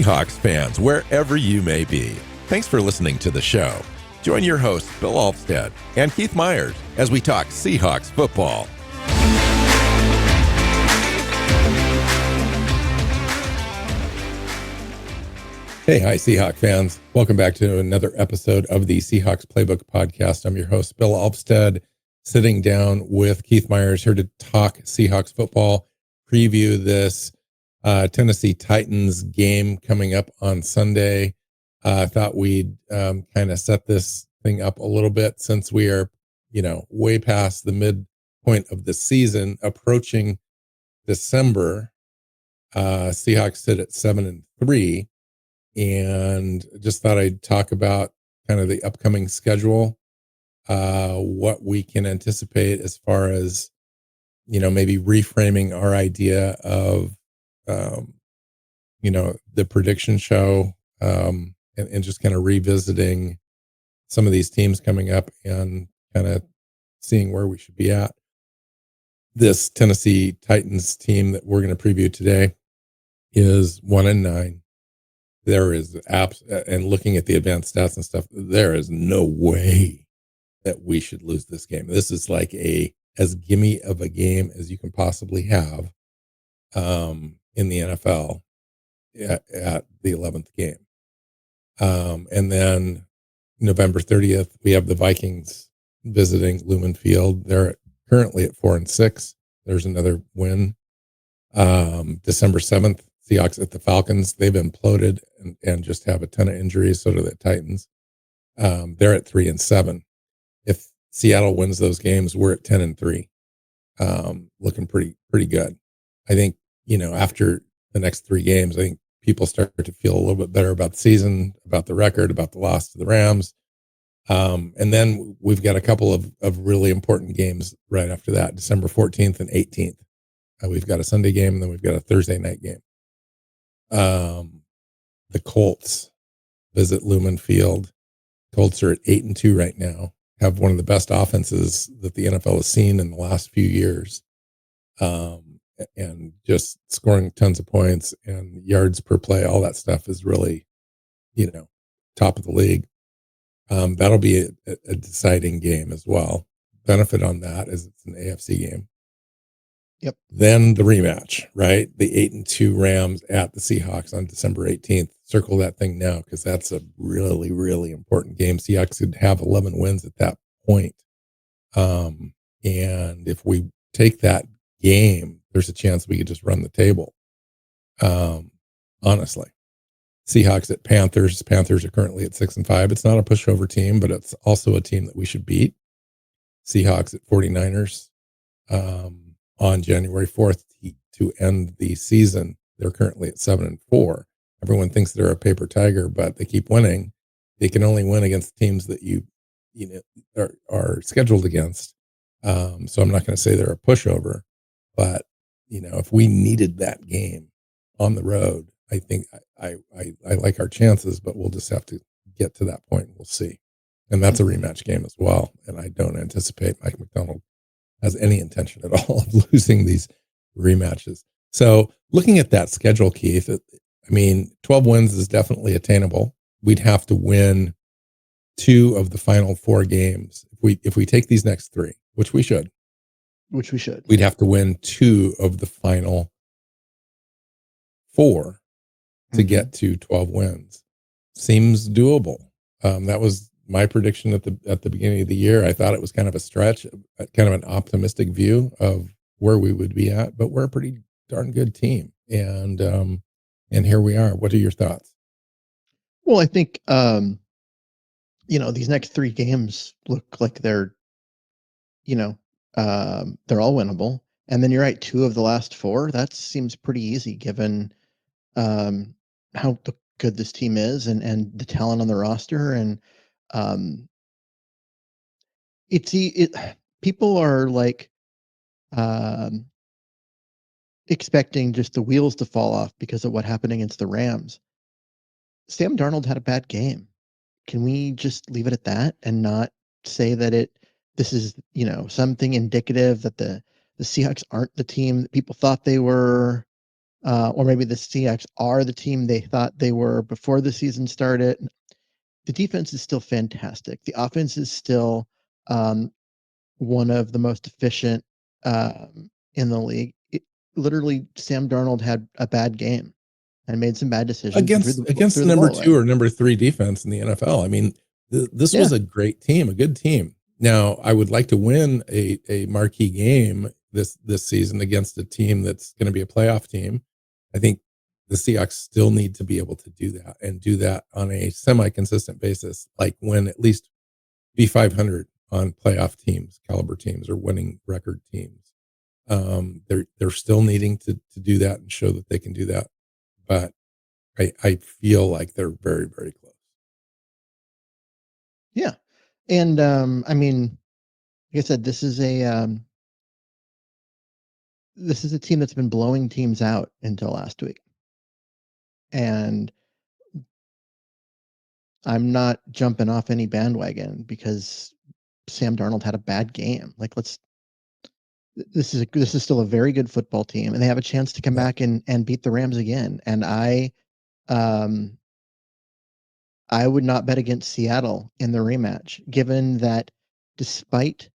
Seahawks fans, wherever you may be. Thanks for listening to the show. Join your hosts, Bill Alvstad and Keith Myers, as we talk Seahawks football. Hey, hi, Seahawks fans. Welcome back to another episode of the Seahawks Playbook podcast. I'm your host, Bill Alvstad, sitting down with Keith Myers here to talk Seahawks football, preview this Tennessee Titans game coming up on Sunday. I thought we'd kind of set this thing up a little bit since we are, way past the midpoint of the season, approaching December. Seahawks sit at 7-3. And just thought I'd talk about kind of the upcoming schedule, what we can anticipate as far as, maybe reframing our idea of, the prediction show, and just kind of revisiting some of these teams coming up and kind of seeing where we should be at. This Tennessee Titans team that we're going to preview today is 1-9. There is apps, and looking at the advanced stats and stuff, there is no way that we should lose this game. This is like as gimme of a game as you can possibly have in the NFL at the 11th game. And then November 30th, we have the Vikings visiting Lumen Field. They're currently at 4-6. There's another win. December 7th, Seahawks at the Falcons. They've imploded and just have a ton of injuries. So do the Titans. They're at 3-7. If Seattle wins those games, we're at 10-3. Looking pretty good. I think, after the next three games, I think people start to feel a little bit better about the season, about the record, about the loss to the Rams. And then we've got a couple of really important games right after that, December 14th and 18th. We've got a Sunday game, and then we've got a Thursday night game. The Colts visit Lumen Field. Colts are at 8-2 right now, have one of the best offenses that the NFL has seen in the last few years. And just scoring tons of points and yards per play, all that stuff is really, top of the league. That'll be a deciding game as well. Benefit on that is it's an AFC game. Yep. Then the rematch, right? The 8-2 Rams at the Seahawks on December 18th. Circle that thing now, because that's a really, really important game. Seahawks could have 11 wins at that point. And if we take that game, there's a chance we could just run the table. Honestly. Seahawks at Panthers. Panthers are currently at 6-5. It's not a pushover team, but it's also a team that we should beat. Seahawks at 49ers. On January 4th to end the season. They're currently at 7-4. Everyone thinks they're a paper tiger, but they keep winning. They can only win against teams that you are scheduled against. So I'm not going to say they're a pushover, but if we needed that game on the road, I think I like our chances, but we'll just have to get to that point and we'll see. And that's a rematch game as well. And I don't anticipate Mike Macdonald has any intention at all of losing these rematches. So looking at that schedule, Keith, 12 wins is definitely attainable. We'd have to win 2 of the final 4 games. If we take these next 3, which we should, we'd have to win 2 of the final 4 to get to 12 wins. Seems doable. That was my prediction at the beginning of the year. I thought it was kind of a stretch, kind of an optimistic view of where we would be at, but we're a pretty darn good team. And here we are. What are your thoughts? Well, I think, these next 3 games look like they're all winnable. And then you're right, 2 of the last 4, that seems pretty easy given, how good this team is and the talent on the roster. And, people are like expecting just the wheels to fall off because of what happened against the Rams. Sam Darnold had a bad game. Can we just leave it at that and not say that this is something indicative that the Seahawks aren't the team that people thought they were? or maybe the Seahawks are the team they thought they were before the season started. The defense is still fantastic. The offense is still one of the most efficient in the league. Literally, Sam Darnold had a bad game and made some bad decisions and against threw the the number ball 2 away. or number 3 defense in the NFL. I mean, this was a great team, a good team. Now, I would like to win a marquee game this season against a team that's going to be a playoff team. I think the Seahawks still need to be able to do that and do that on a semi-consistent basis, like win at least be 500 on playoff teams, caliber teams, or winning record teams. They're still needing to do that and show that they can do that, but I feel like they're very, very close. Yeah, and I mean, like I said, this is a team that's been blowing teams out until last week, and I'm not jumping off any bandwagon because Sam Darnold had a bad game. Like, this is still a very good football team, and they have a chance to come back and beat the Rams again. And I would not bet against Seattle in the rematch, given that despite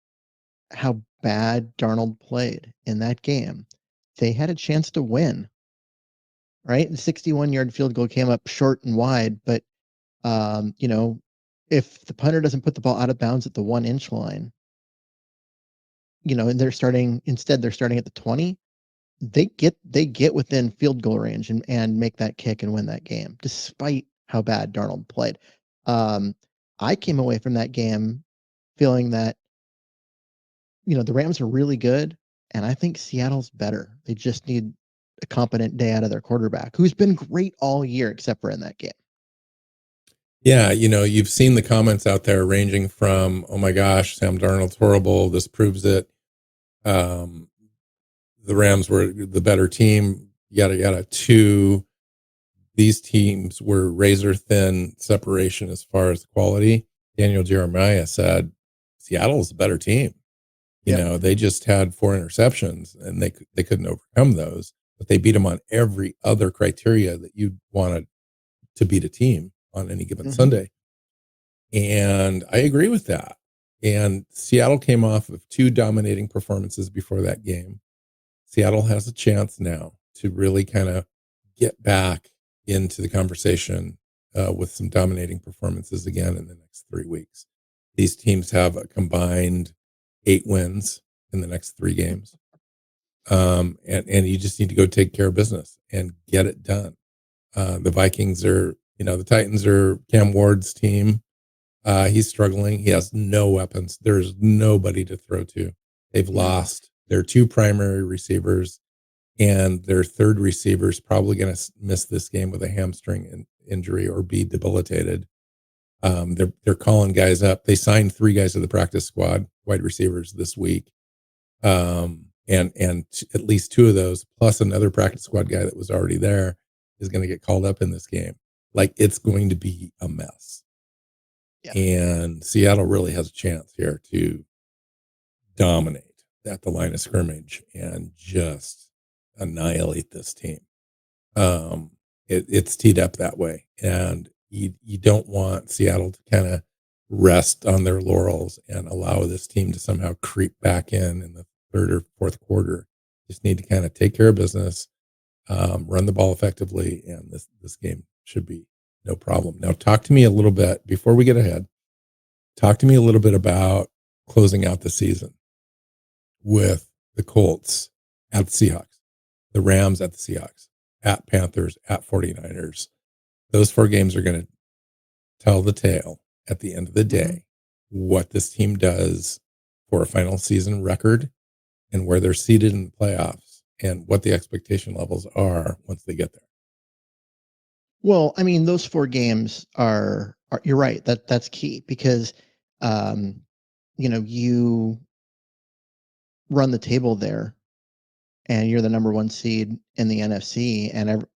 how bad Darnold played in that game, they had a chance to win. Right, the 61-yard field goal came up short and wide, but if the punter doesn't put the ball out of bounds at the 1-inch line, and they're starting at the 20, they get within field goal range and make that kick and win that game, despite how bad Darnold played. I came away from that game feeling that, the Rams are really good, and I think Seattle's better. They just need a competent day out of their quarterback, who's been great all year except for in that game. Yeah, you've seen the comments out there ranging from, oh my gosh, Sam Darnold's horrible, this proves it. The Rams were the better team, yada, yada, to these teams were razor thin separation as far as quality. Daniel Jeremiah said, Seattle's a better team. They just had 4 interceptions and they couldn't overcome those, but they beat them on every other criteria that you'd want to beat a team on any given Sunday. And I agree with that. And Seattle came off of 2 dominating performances before that game. Seattle has a chance now to really kind of get back into the conversation with some dominating performances again in the next 3 weeks. These teams have a combined 8 wins in the next 3 games. And you just need to go take care of business and get it done. The Vikings are, the Titans are Cam Ward's team. He's struggling. He has no weapons. There's nobody to throw to. They've lost their 2 primary receivers, and their third receiver is probably going to miss this game with a hamstring injury or be debilitated. They're calling guys up. They signed 3 guys to the practice squad, wide receivers, this week. And at least 2 of those, plus another practice squad guy that was already there, is going to get called up in this game. Like, it's going to be a mess. Yeah. And Seattle really has a chance here to dominate at the line of scrimmage and just annihilate this team. It's teed up that way, and you don't want Seattle to kind of rest on their laurels and allow this team to somehow creep back in the 3rd or 4th quarter. Just need to kind of take care of business, run the ball effectively, and this game should be no problem. Now, talk to me a little bit before we get ahead. Talk to me a little bit about closing out the season with the Colts at the Seahawks, the Rams at the Seahawks, at Panthers, at 49ers. Those 4 games are going to tell the tale at the end of the day, what this team does for a final season record and where they're seated in the playoffs and what the expectation levels are once they get there. Well, I mean, those 4 games are you're right. That's key because, you run the table there and you're the number 1 seed in the NFC, and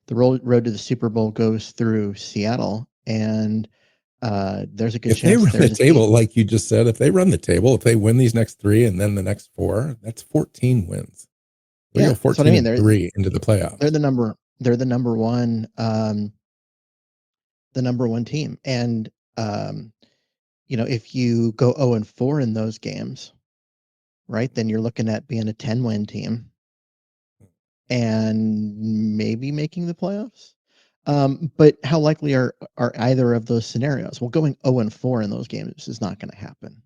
the road to the Super Bowl goes through Seattle, and there's a good chance if they run the table, like you just said, if they run the table, if they win these next 3 and then the next 4, that's 14 wins. We Yeah, go that's what I 14 mean. and 3 into the playoffs. They're the number one team. And if you go 0-4 in those games, right, then you're looking at being a 10-win team and maybe making the playoffs. But how likely are either of those scenarios? Well, going 0-4 in those games is not going to happen.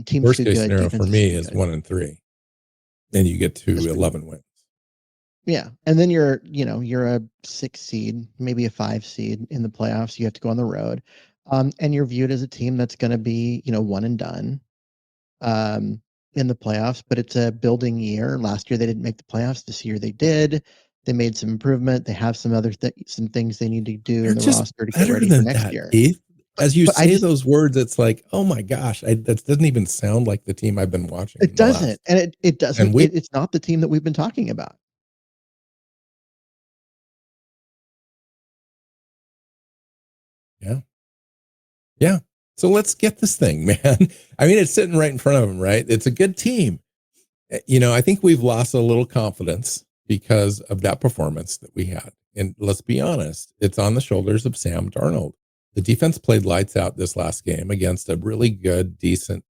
Teams Worst should be case good. scenario for Defenses me should be is good. 1-3, and you get to That's true. 11 wins. Yeah, and then you're a 6 seed, maybe a 5 seed in the playoffs. You have to go on the road, and you're viewed as a team that's going to be one and done um, in the playoffs. But it's a building year. Last year they didn't make the playoffs. This year they did. They made some improvement. They have some other some things they need to do They're in the just roster to get better ready for than next that, year. Keith. As you But I say just those words, it's like, oh my gosh, that doesn't even sound like the team I've been watching it in the doesn't, last and it doesn't. 10 weeks. It's not the team that we've been talking about. Yeah. Yeah. So let's get this thing, man. I mean, it's sitting right in front of them, right? It's a good team. I think we've lost a little confidence because of that performance that we had. And let's be honest, it's on the shoulders of Sam Darnold. The defense played lights out this last game against a really good, decent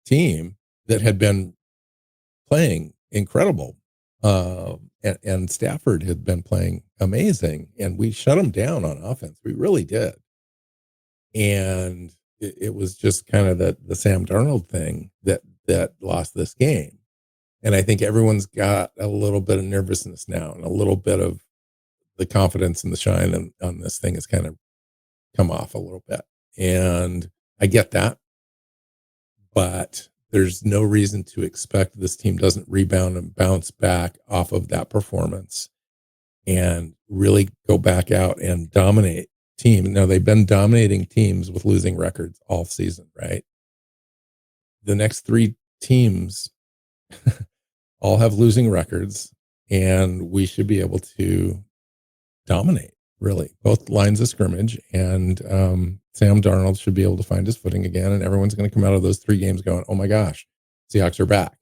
team that had been playing incredible. And Stafford had been playing amazing. And we shut them down on offense. We really did. And it was just kind of the Sam Darnold thing that lost this game. And I think everyone's got a little bit of nervousness now, and a little bit of the confidence and the shine on this thing has kind of come off a little bit. And I get that, but there's no reason to expect this team doesn't rebound and bounce back off of that performance and really go back out and dominate team. Now, they've been dominating teams with losing records all season, right? The next 3 teams all have losing records, and we should be able to dominate, really, both lines of scrimmage. And Sam Darnold should be able to find his footing again, and everyone's going to come out of those 3 games going, oh my gosh, Seahawks are back.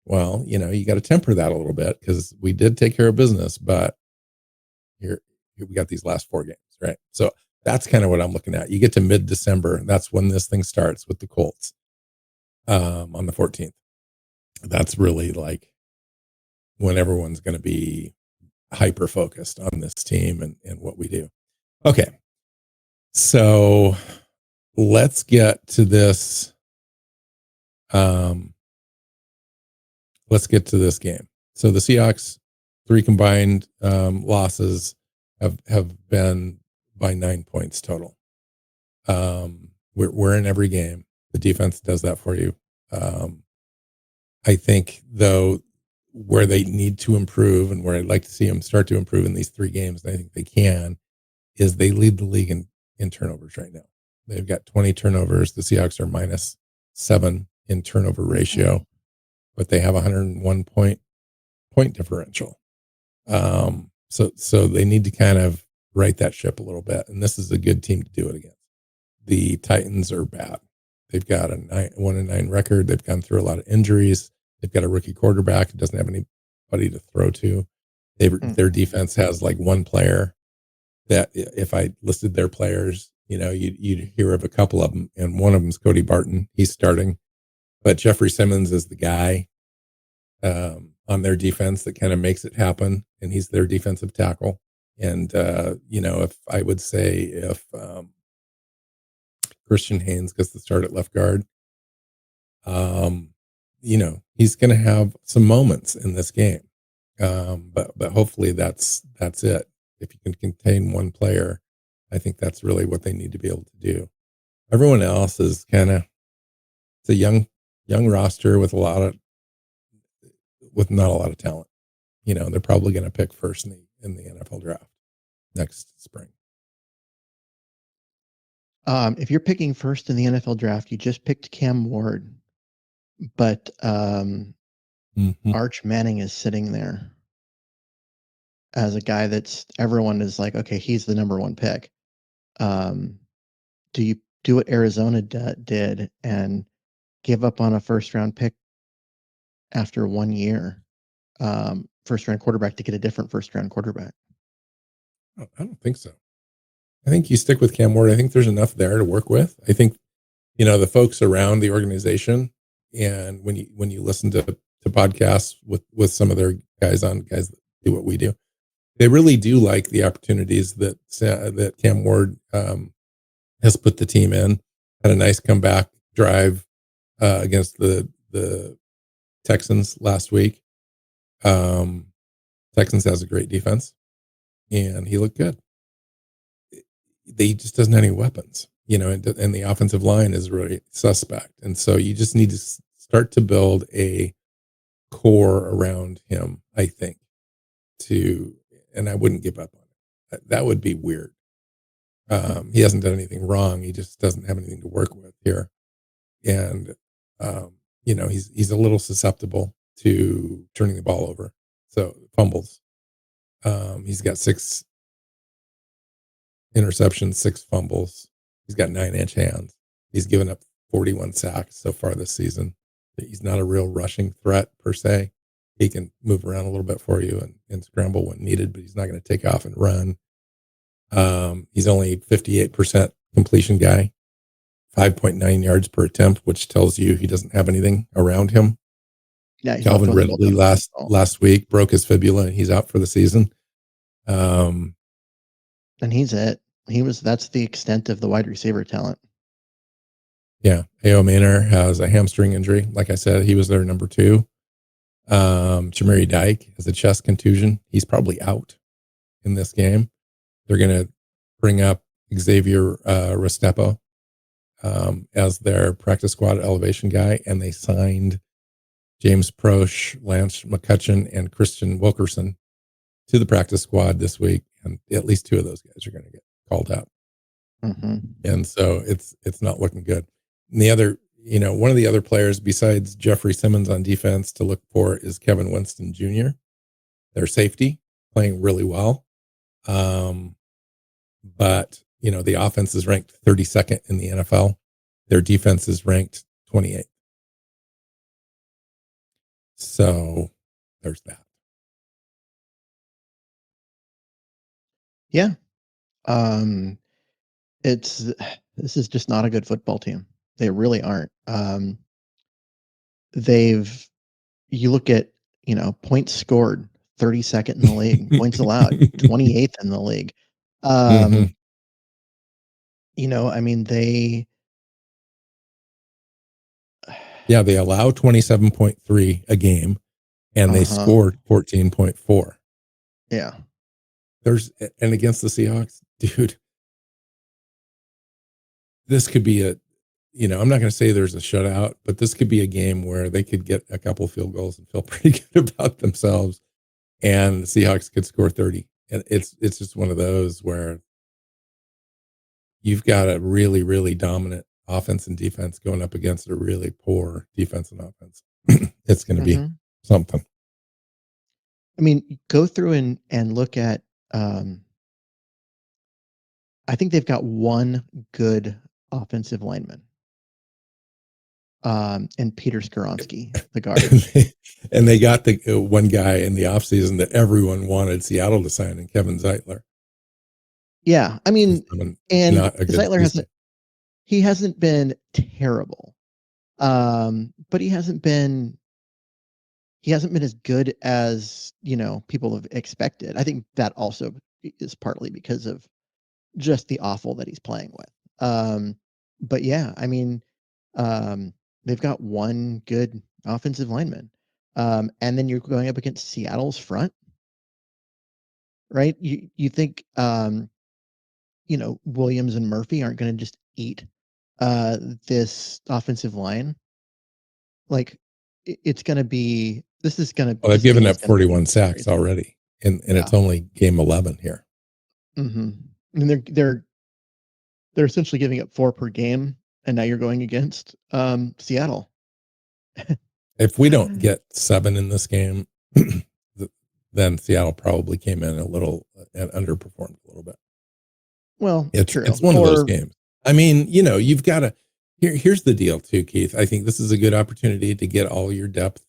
Well, you got to temper that a little bit, because we did take care of business, but here we got these last 4 games, right? So that's kind of what I'm looking at. You get to mid-December, and that's when this thing starts with the Colts on the 14th. That's really like when everyone's going to be hyper focused on this team and what we do. Okay. So let's get to this. Let's get to this game. So the Seahawks 3 combined losses have been by 9 points total. We're in every game. The defense does that for you. I think, though, where they need to improve and where I'd like to see them start to improve in these 3 games, and I think they can, is they lead the league in turnovers right now. They've got 20 turnovers. The Seahawks are -7 in turnover ratio, but they have 101 point differential. So they need to kind of right that ship a little bit, and this is a good team to do it against. The Titans are bad. They've got a 1-9 record. They've gone through a lot of injuries. They've got a rookie quarterback who doesn't have anybody to throw to. Their defense has like one player that, if I listed their players, you'd hear of a couple of them, and one of them is Cody Barton. He's starting, but Jeffrey Simmons is the guy on their defense that kind of makes it happen, and he's their defensive tackle. And if I would say if Christian Haynes gets the start at left guard, he's going to have some moments in this game. But hopefully that's it. If you can contain one player, I think that's really what they need to be able to do. Everyone else is it's a young roster with not a lot of talent. They're probably going to pick first in the NFL draft next spring. If you're picking first in the NFL draft, you just picked Cam Ward, but Arch Manning is sitting there as a guy that's everyone is like, okay, he's the number 1 pick. Do you do what Arizona did and give up on a first round pick after 1 year first round quarterback to get a different first round quarterback. I don't think so. I think you stick with Cam Ward. I think there's enough there to work with. I think, the folks around the organization, and when you listen to podcasts with some of their guys that do what we do, they really do like the opportunities that Cam Ward has put the team in. Had a nice comeback drive against the Texans last week. Texans has a great defense, and he looked good. He just doesn't have any weapons, and the offensive line is really suspect. And so you just need to start to build a core around him, I think, and I wouldn't give up on it. That would be weird. He hasn't done anything wrong. He just doesn't have anything to work with here. And, he's a little susceptible to turning the ball over. So fumbles. He's got 6 interceptions, 6 fumbles. He's got 9-inch hands. He's given up 41 sacks so far this season. He's not a real rushing threat per se. He can move around a little bit for you and scramble when needed, but he's not going to take off and run. He's only 58% completion guy, 5.9 yards per attempt, which tells you he doesn't have anything around him. Yeah, Calvin Ridley last week broke his fibula and he's out for the season. And he's it. That's the extent of the wide receiver talent. Yeah. A.O. Manor has a hamstring injury. Like I said, he was their number 2. Chamari Dyke has a chest contusion. He's probably out in this game. They're going to bring up Xavier Restrepo as their practice squad elevation guy, and they signed James Proche, Lance McCutcheon, and Christian Wilkerson to the practice squad this week, and at least 2 of those guys are going to get called up. Mm-hmm. And so it's not looking good. And the other, one of the other players besides Jeffrey Simmons on defense to look for is Kevin Winston Jr., their safety, playing really well. But, the offense is ranked 32nd in the NFL. Their defense is ranked 28th. So there's that. Yeah. This is just not a good football team. They really aren't. You look at, points scored, 32nd in the league, points allowed, 28th in the league. They allow 27.3 a game and they scored 14.4. Yeah. And against the Seahawks, dude, this could be I'm not going to say there's a shutout, but this could be a game where they could get a couple field goals and feel pretty good about themselves. And the Seahawks could score 30. And it's just one of those where you've got a really, really dominant offense and defense going up against a really poor defense and offense. It's going to be something. Go through and look at, I think they've got one good offensive lineman. And Peter Skoronsky, the guard. And they got the one guy in the offseason that everyone wanted Seattle to sign, and Kevin Zeitler. Yeah. And Zeitler hasn't been terrible. But he hasn't been as good as, people have expected. I think that also is partly because of just the awful that he's playing with. But yeah, they've got one good offensive lineman. And then you're going up against Seattle's front, right? You think, Williams and Murphy aren't going to just eat this offensive line? Like, it's going to be, this is going to. Well, they've given up 41 sacks already, and it's only game 11 here. Mm-hmm. And they're essentially giving up 4 per game, and now you're going against Seattle. If we don't get 7 in this game, then Seattle probably came in a little and underperformed a little bit. Well, it's one of those games. You've got to. Here's the deal too, Keith. I think this is a good opportunity to get all your depth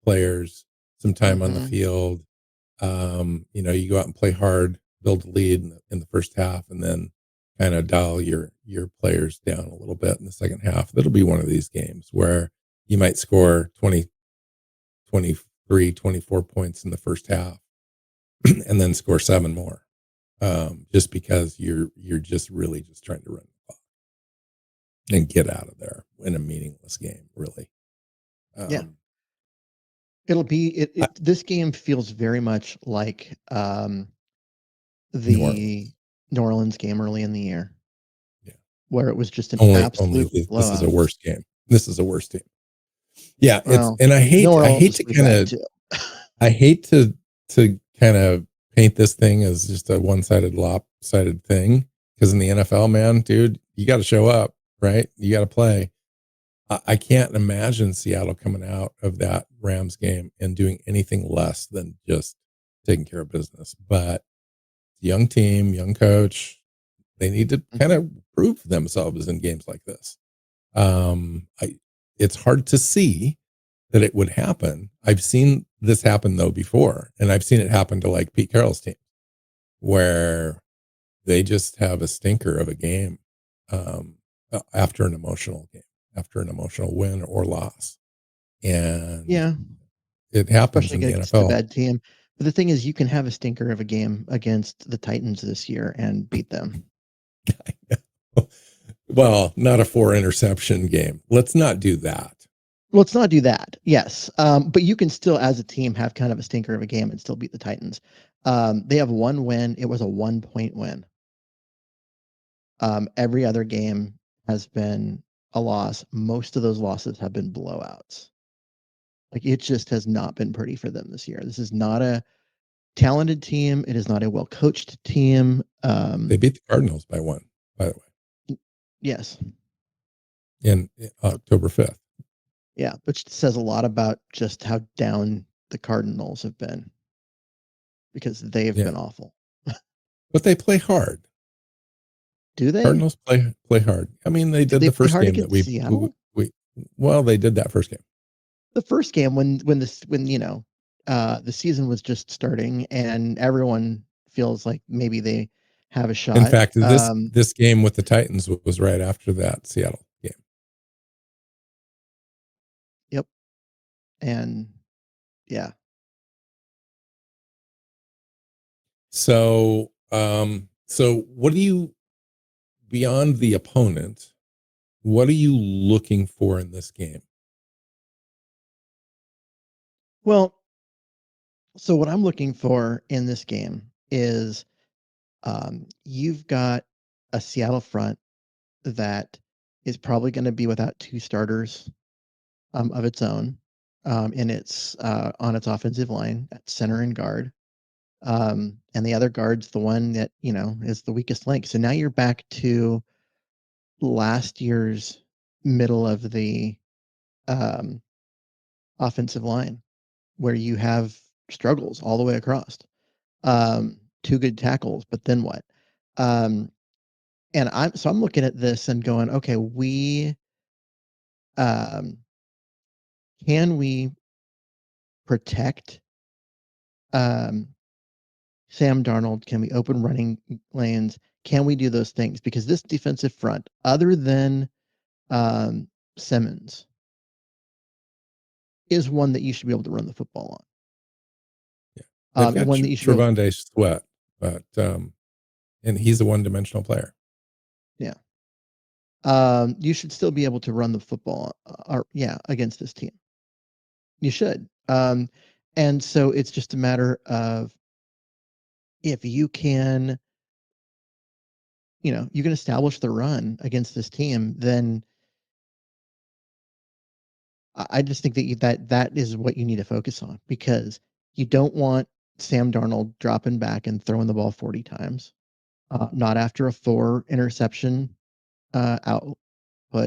players some time on the field. You go out and play hard, build a lead in the first half, and then kind of dial your players down a little bit in the second half. That'll be one of these games where you might score 20, 23, 24 points in the first half and then score 7 more. Just because you're just really just trying to run the clock and get out of there in a meaningless game, really. Yeah. It'll be this game feels very much like the New Orleans game early in the year. Yeah. Where it was just an only absolute blowout. This is a worse game. This is a worse team. Yeah, well, I hate to kind of I hate to kind of paint this thing as just a one-sided lopsided thing, because in the NFL, man, dude, you got to show up, right? You got to play. I can't imagine Seattle coming out of that Rams game and doing anything less than just taking care of business. But young team, young coach, they need to kind of prove themselves in games like this. It's hard to see that it would happen. I've seen this happen though before, and I've seen it happen to like Pete Carroll's team, where they just have a stinker of a game after an emotional game, after an emotional win or loss. And it happens especially in the against NFL. A bad team. But the thing is, you can have a stinker of a game against the Titans this year and beat them. Well, not a 4 interception game. Let's not do that. Let's not do that. Yes. But you can still, as a team, have kind of a stinker of a game and still beat the Titans. They have one win. It was a 1-point win. Every other game has been a loss. Most of those losses have been blowouts. Like, it just has not been pretty for them this year. This is not a talented team. It is not a well-coached team. They beat the Cardinals by 1, by the way. Yes. In October 5th. Yeah, which says a lot about just how down the Cardinals have been, because they've been awful. But they play hard. Do they? Cardinals play hard. I mean, they did the first game that we they did that first game. The first game when the season was just starting and everyone feels like maybe they have a shot. In fact, this game with the Titans was right after that Seattle game. Yep. And yeah. So what do you, beyond the opponent, what are you looking for in this game? Well, so what I'm looking for in this game is you've got a Seattle front that is probably going to be without 2 starters of its own, and it's on its offensive line at center and guard. And the other guard's the one that, is the weakest link. So now you're back to last year's middle of the offensive line, where you have struggles all the way across. 2 good tackles, but then what? And I'm looking at this and going, okay, can we protect Sam Darnold? Can we open running lanes? Can we do those things? Because this defensive front, other than Simmons, is one that you should be able to run the football on. Yeah, they've got Trevonde Sweat, but and he's a one-dimensional player. Yeah. You should still be able to run the football, against this team. You should. And so it's just a matter of, if you can, you can establish the run against this team, then I just think that is what you need to focus on, because you don't want Sam Darnold dropping back and throwing the ball 40 times. Not after a 4 interception output.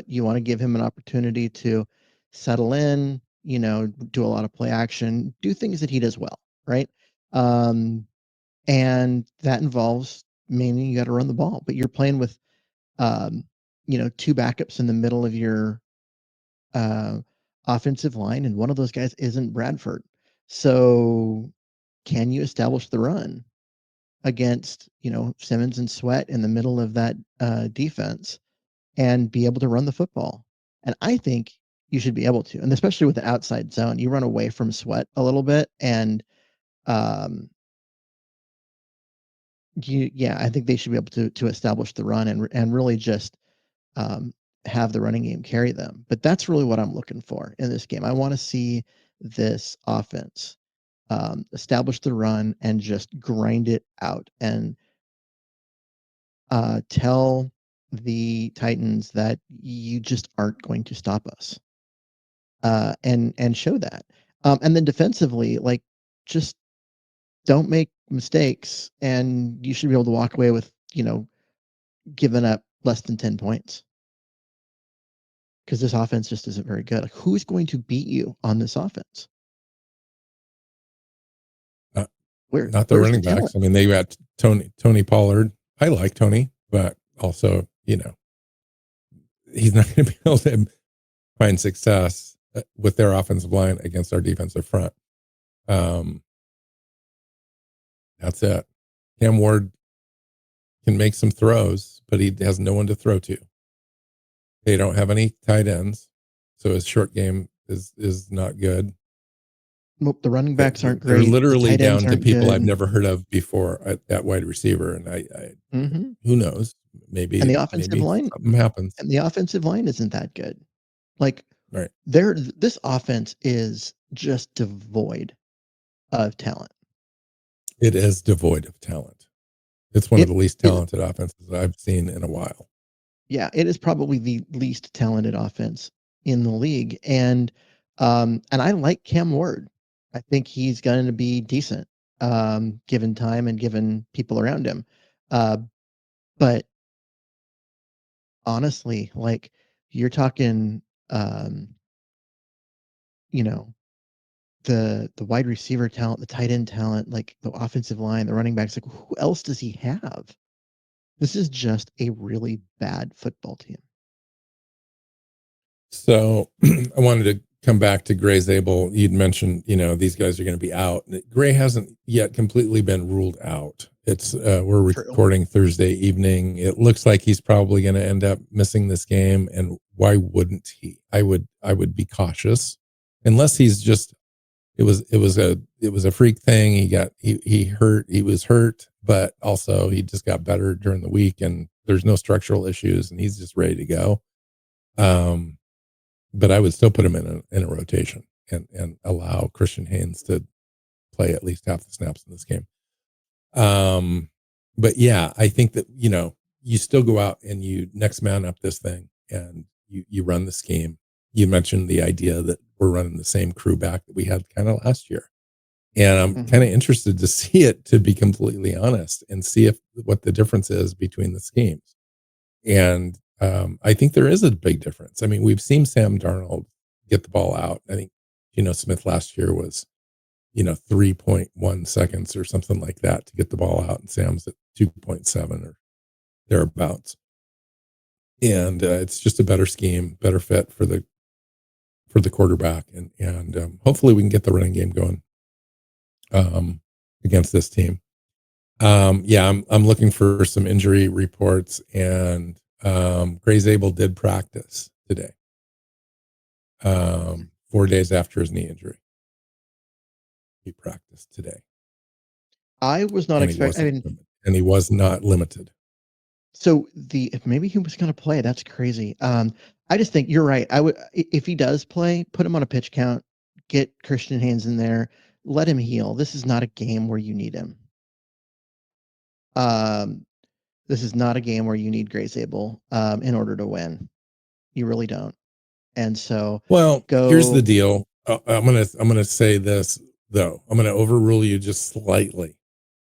You want to give him an opportunity to settle in, do a lot of play action, do things that he does well, right? And that involves mainly you got to run the ball, but you're playing with 2 backups in the middle of your offensive line, and one of those guys isn't Bradford. So can you establish the run against, Simmons and Sweat in the middle of that defense and be able to run the football? And I think you should be able to, and especially with the outside zone, you run away from Sweat a little bit, and um, I think they should be able to establish the run and really just um, have the running game carry them. But that's really what I'm looking for in this game. I want to see this offense establish the run and just grind it out and tell the Titans that you just aren't going to stop us, and show that. And then defensively, like, just don't make mistakes, and you should be able to walk away with giving up less than 10 points, because this offense just isn't very good. Like, who's going to beat you on this offense? Not the Where's running the talent? backs. I mean, they got Tony Pollard. I like Tony, but also, he's not going to be able to find success with their offensive line against our defensive front. That's it. Cam Ward can make some throws, but he has no one to throw to. They don't have any tight ends, so his short game is not good. Nope, the running backs aren't They're great. literally The tight ends down to aren't people good. I've never heard of before at wide receiver, and who knows? Maybe And the offensive line something happens. and the offensive line isn't that good. Like, Right. this offense is just devoid of talent. It is devoid of talent. It's one of the least talented offenses I've seen in a while. Yeah, it is probably the least talented offense in the league, and I like Cam Ward. I think he's going to be decent, given time and given people around him. But honestly, like, you're talking, you know, the wide receiver talent, the tight end talent, like the offensive line, the running backs. Like, who else does he have? This is just a really bad football team. So I wanted to come back to Gray Zabel. You'd mentioned, these guys are going to be out. Gray hasn't yet completely been ruled out. It's we're recording Thursday evening. It looks like he's probably going to end up missing this game. And why wouldn't he? I would be cautious, unless he's just it was a freak thing. He was hurt, but also he just got better during the week, and there's no structural issues, and he's just ready to go. But I would still put him in a rotation and allow Christian Haynes to play at least half the snaps in this game. But yeah, I think that, you still go out and you next man up this thing and you run the scheme. You mentioned the idea that we're running the same crew back that we had kind of last year. And I'm kind of interested to see it, to be completely honest, and see what the difference is between the schemes. And I think there is a big difference. I mean, we've seen Sam Darnold get the ball out. I think, Smith last year was, 3.1 seconds or something like that to get the ball out, and Sam's at 2.7 or thereabouts. And it's just a better scheme, better fit for the quarterback, and hopefully we can get the running game going against this team. I'm looking for some injury reports, and Gray Zabel did practice today, 4 days after his knee injury. He practiced today. I was not expecting. And he was not limited. So maybe he was going to play. That's crazy. I just think you're right. I would, if he does play, put him on a pitch count, get Christian Haynes in there, let him heal. This is not a game where you need him. This is not a game where you need Gray Zabel in order to win. You really don't. And so, here's the deal. I'm gonna say this though. I'm gonna overrule you just slightly,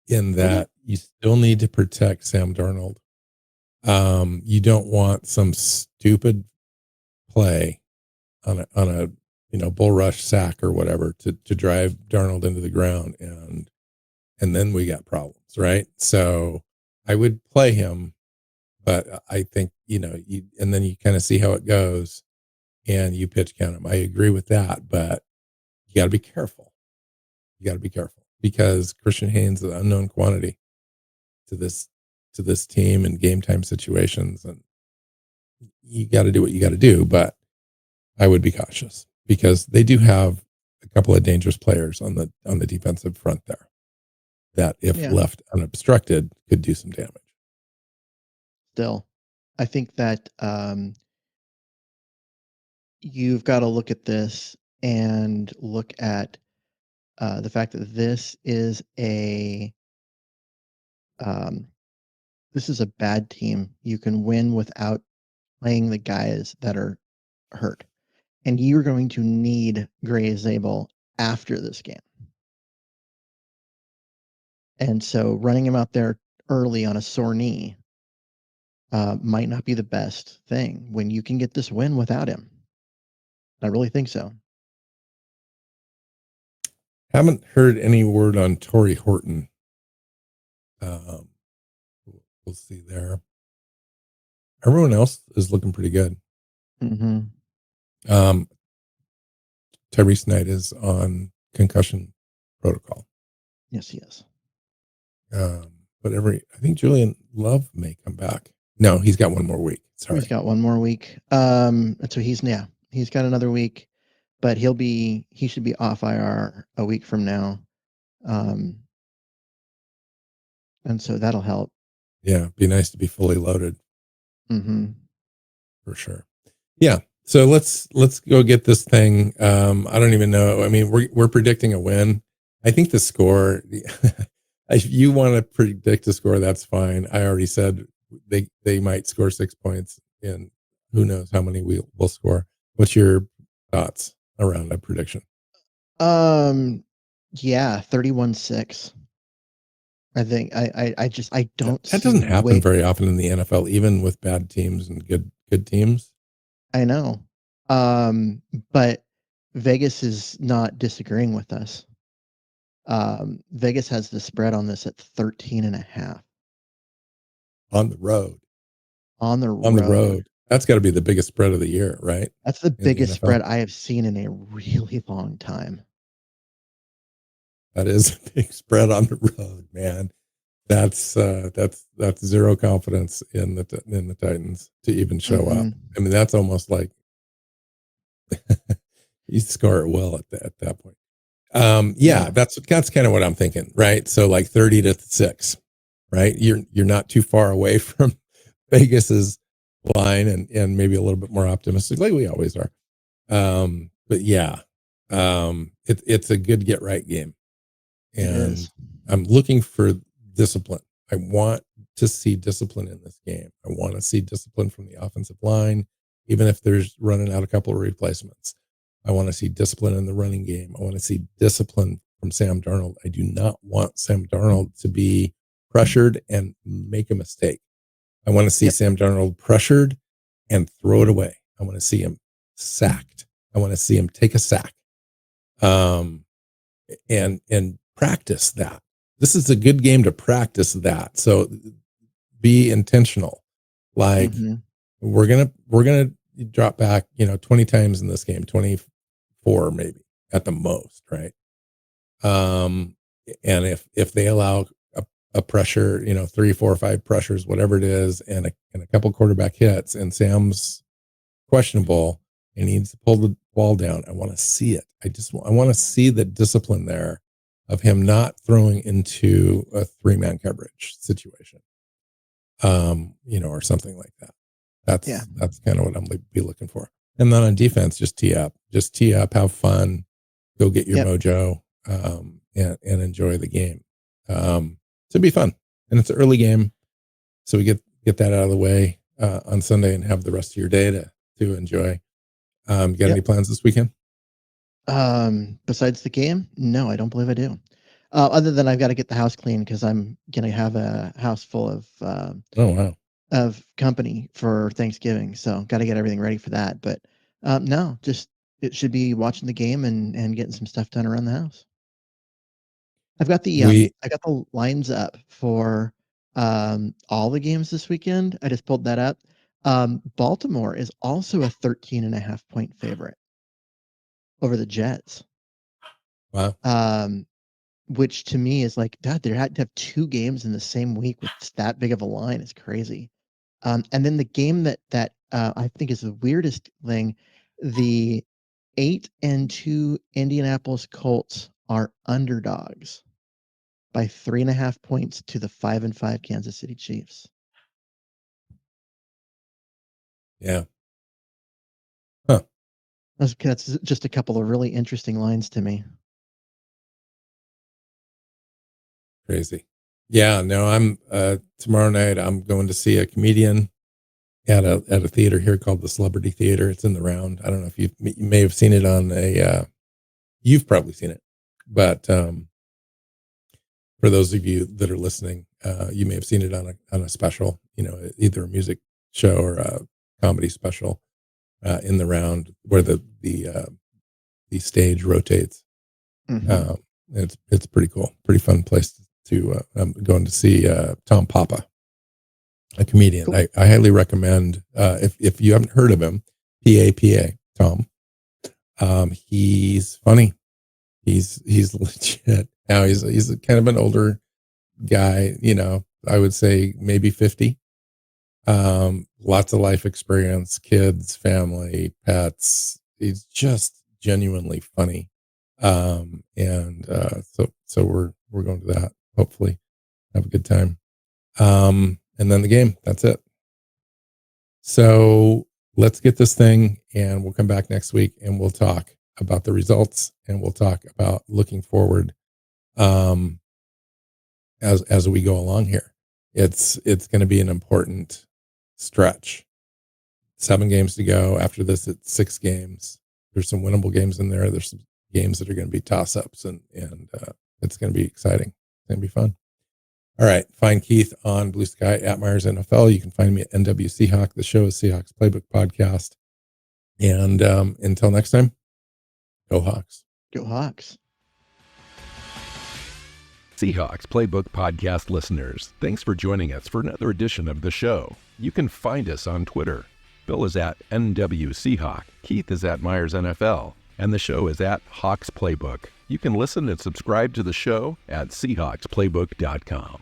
in that you still need to protect Sam Darnold. You don't want some stupid play on a bull rush sack or whatever to drive Darnold into the ground, and then we got problems, right? So I would play him, but I think, and then you kind of see how it goes and you pitch count him. I agree with that, but you got to be careful. You got to be careful because Christian Haynes is an unknown quantity to this team and game time situations, and you got to do what you got to do. But I would be cautious because they do have a couple of dangerous players on the defensive front there that, if left unobstructed, could do some damage. Still, I think that you've got to look at this and look at the fact that this is a bad team. You can win without playing the guys that are hurt, and you're going to need Gray Zabel after this game. And so running him out there early on a sore knee might not be the best thing when you can get this win without him. I really think so. Haven't heard any word on Torrey Horton. We'll see there. Everyone else is looking pretty good. Mm-hmm. Tyrese Knight is on concussion protocol. Yes, he is. But I think Julian Love may come back. No, he's got one more week. Sorry. He's got one more week. So he's got another week, but he should be off IR a week from now. And so that'll help. Yeah, be nice to be fully loaded. Mm-hmm. For sure. Yeah. So let's go get this thing. I don't even know. I mean, we're predicting a win. I think the score, if you want to predict a score, that's fine. I already said they might score 6 points, and who knows how many we'll score. What's your thoughts around that prediction? Yeah, 31-6. I think I don't. That doesn't happen very often in the NFL, even with bad teams and good teams. I know. But Vegas is not disagreeing with us. Vegas has the spread on this at 13.5. On the road. On the road. That's got to be the biggest spread of the year, right? That's the biggest spread I have seen in a really long time. That is a big spread on the road, man. That's zero confidence in the Titans to even show up. I mean, that's almost like you score it well at that point. That's kind of what I'm thinking, right? So like 30-6, right? You're not too far away from Vegas's line, and maybe a little bit more optimistic, like we always are. But yeah, it's a good get right game, and I'm looking for discipline. I want to see discipline in this game. I want to see discipline from the offensive line, even if there's running out a couple of replacements. I want to see discipline in the running game. I want to see discipline from Sam Darnold. I do not want Sam Darnold to be pressured and make a mistake. I want to see Sam Darnold pressured and throw it away. I want to see him sacked. I want to see him take a sack. And practice that. This is a good game to practice that. So be intentional. Like we're gonna drop back, 20 times in this game, 24 maybe at the most, right? And if they allow a pressure, 3, 4, 5 pressures, whatever it is, and a couple quarterback hits, and Sam's questionable and he needs to pull the ball down, I want to see it. I want to see the discipline there of him not throwing into a 3-man coverage situation, or something like that. That's kind of what I'm be looking for. And then on defense, just tee up, have fun, go get your mojo, and enjoy the game. To be fun. And it's an early game, so we get that out of the way on Sunday and have the rest of your day to enjoy. Got any plans this weekend? Besides the game? No, I don't believe I do. Other than I've got to get the house clean because I'm going to have a house full of of company for Thanksgiving. So got to get everything ready for that. But no, just it should be watching the game and getting some stuff done around the house. I've got the lines up for all the games this weekend. I just pulled that up. Baltimore is also a 13.5 point favorite over the Jets. Wow. which to me is like, God, they had to have 2 games in the same week with that big of a line is crazy. And then the game that I think is the weirdest thing, the 8-2 Indianapolis Colts are underdogs by 3.5 points to the 5-5 Kansas City Chiefs. Yeah. Huh. That's just a couple of really interesting lines to me. Crazy. Yeah, no, I'm tomorrow night I'm going to see a comedian at a theater here called the Celebrity Theater. It's in the Round. I don't know if you may have seen it on you've probably seen it. But for those of you that are listening, you may have seen it on a special, either a music show or a comedy special in the Round where the stage rotates. Mm-hmm. It's pretty cool, pretty fun place to. I'm going to see Tom Papa, a comedian. Cool. I highly recommend if you haven't heard of him, P-A-P-A, Tom. He's funny. He's legit. Now he's kind of an older guy, I would say maybe 50. Lots of life experience, kids, family, pets. He's just genuinely funny. So we're going to that, hopefully have a good time. And then the game, that's it. So let's get this thing and we'll come back next week and we'll talk about the results and we'll talk about looking forward as we go along here. It's going to be an important stretch. 7 games to go. After this, it's 6 games. There's some winnable games in there. There's some games that are going to be toss-ups and it's going to be exciting. It's going to be fun. All right. Find Keith on Blue Sky at Myers NFL. You can find me at NW Seahawk. The show is Seahawks Playbook Podcast. And until next time, go Hawks. Go Hawks. Seahawks Playbook Podcast listeners, thanks for joining us for another edition of the show. You can find us on Twitter. Bill is at NW Seahawk. Keith is at Myers NFL. And the show is at Hawks Playbook. You can listen and subscribe to the show at SeahawksPlaybook.com.